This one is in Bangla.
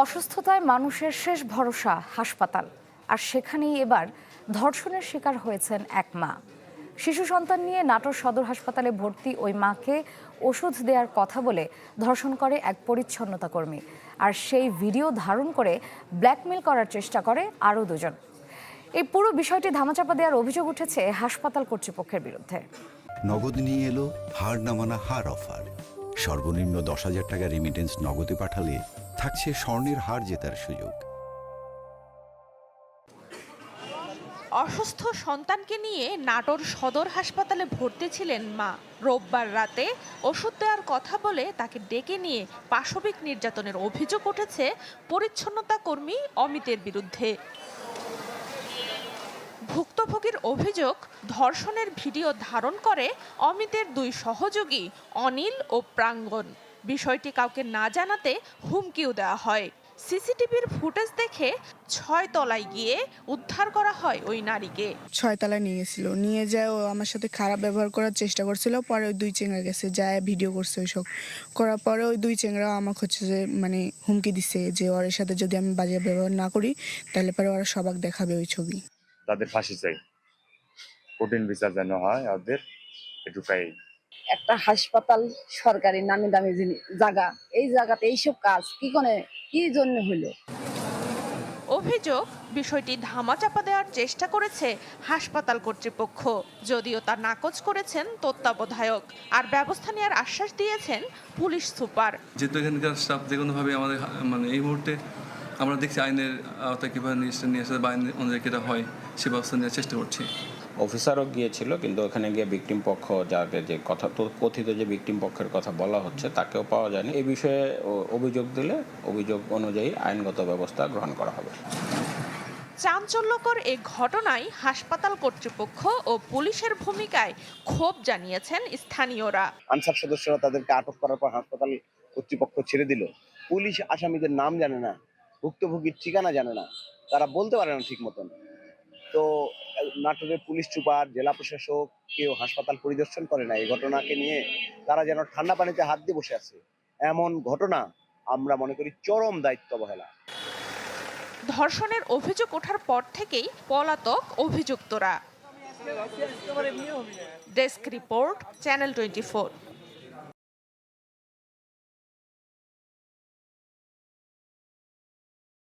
অসুস্থতায় মানুষের শেষ ভরসা হাসপাতাল, আর সেখানেই এবার ধর্ষণের শিকার হয়েছেন এক মা। শিশু সন্তান নিয়ে নাটোর সদর হাসপাতালে ভর্তি ওই মাকে ওষুধ দেওয়ার কথা বলে ধর্ষণ করে এক পরিচ্ছন্নতা কর্মী, আর সেই ভিডিও ধারণ করে ব্ল্যাকমেল করার চেষ্টা করে আরও দুজন। এই পুরো বিষয়টি ধামাচাপা দেওয়ার অভিযোগ উঠেছে হাসপাতাল কর্তৃপক্ষের বিরুদ্ধে। নগদ নিয়ে এলো হার নামানা হার অফার। সর্বনিম্ন 10,000 টাকা রেমিটেন্স নগদে পাঠালে থাকছে স্বর্ণের হার জেতার সুযোগ। অসুস্থ সন্তানকে নিয়ে নাটোর সদর হাসপাতালে ভর্তি ছিলেন মা। রোববার রাতে ওষুধ দেওয়ার কথা বলে তাকে ডেকে নিয়ে পাশবিক নির্যাতনের অভিযোগ উঠেছে পরিচ্ছন্নতা কর্মী অমিতের বিরুদ্ধে। ভুক্তভোগীর অভিযোগ, ধর্ষণের ভিডিও ধারণ করে অমিতের দুই সহযোগী অনিল ও প্রাঙ্গণ। বিষয়টি কাউকে না জানাতে হুমকিও দেওয়া হয়। সিসিটিভির ফুটেজ দেখে 6 তলায় গিয়ে উদ্ধার করা হয় ওই নারীকে। 6 তলায় নিয়ে গেছিল, নিয়ে যায় ও আমার সাথে খারাপ ব্যবহার করার চেষ্টা করছিল। পরে ওই দুই চেংড়া গেছে, যায় ভিডিও করছে ওইসব করার পরে ওই দুই চেংড়া আমাকে হচ্ছে যে হুমকি দিচ্ছে যে ওর সাথে যদি আমি বাজে ব্যবহার না করি তাহলে পরে ওরা সবাক দেখাবে ওই ছবি। তাদের ফাঁসি চাই, কঠিন বিচার যেন হয় ওদের, এটুকাই। একটা হাসপাতাল সরকারি নামি দামি জায়গা, এই জায়গাতে এইসব কাজ কি জন্য হলো? অভিযোগ, বিষয়টি ধামাচাপা দেওয়ার চেষ্টা করেছে হাসপাতাল কর্তৃপক্ষ, যদিও তা নাকচ করেছেন তত্ত্বাবধায়ক, আর ব্যবস্থা নেওয়ার আশ্বাস দিয়েছেন পুলিশ সুপার। যেহেতু এখানকার স্টাফ যে কোনোভাবে আমাদের এই মুহূর্তে আমরা দেখছি আইনের আওতায় কীভাবে নিয়ে আসা বা আইন অনুযায়ী কীটা হয় সে ব্যবস্থা নেওয়ার চেষ্টা করছি। অফিসারও গিয়েছিল, কিন্তু ওখানে গিয়ে ভিকটিম পক্ষ যাকে যে কথা কথিত যে ভিকটিম পক্ষের কথা বলা হচ্ছে তাকেও পাওয়া যায়নি। এই বিষয়ে অভিযোগ দিলে অভিযোগ অনুযায়ী আইনগত ব্যবস্থা গ্রহণ করা হবে। চাঞ্চল্যকর এই ঘটনায় হাসপাতাল কর্তৃপক্ষ ও পুলিশের ভূমিকায় ক্ষোভ জানিয়েছেন স্থানীয়রা। আনসার সদস্যরা তাদেরকে আটক করার পর হাসপাতাল কর্তৃপক্ষ ছেড়ে দিল। পুলিশ আসামিদের নাম জানে না, ভুক্তভোগীর ঠিকানা জানে না, তারা বলতে পারে না ঠিক মতন। তো নাটোরের পুলিশ সুপার, জেলা প্রশাসক কেউ হাসপাতাল পরিদর্শন করে না। এই ঘটনাকে নিয়ে তারা যেন ঠান্ডা পানিতে হাত দিয়ে বসে আছে। এমন ঘটনা আমরা মনে করি চরম দায়িত্ব অবহেলা। ধর্ষণের অভিযোগ ওঠার পর থেকেই পলাতক অভিযুক্তরা। Desk report, channel 24।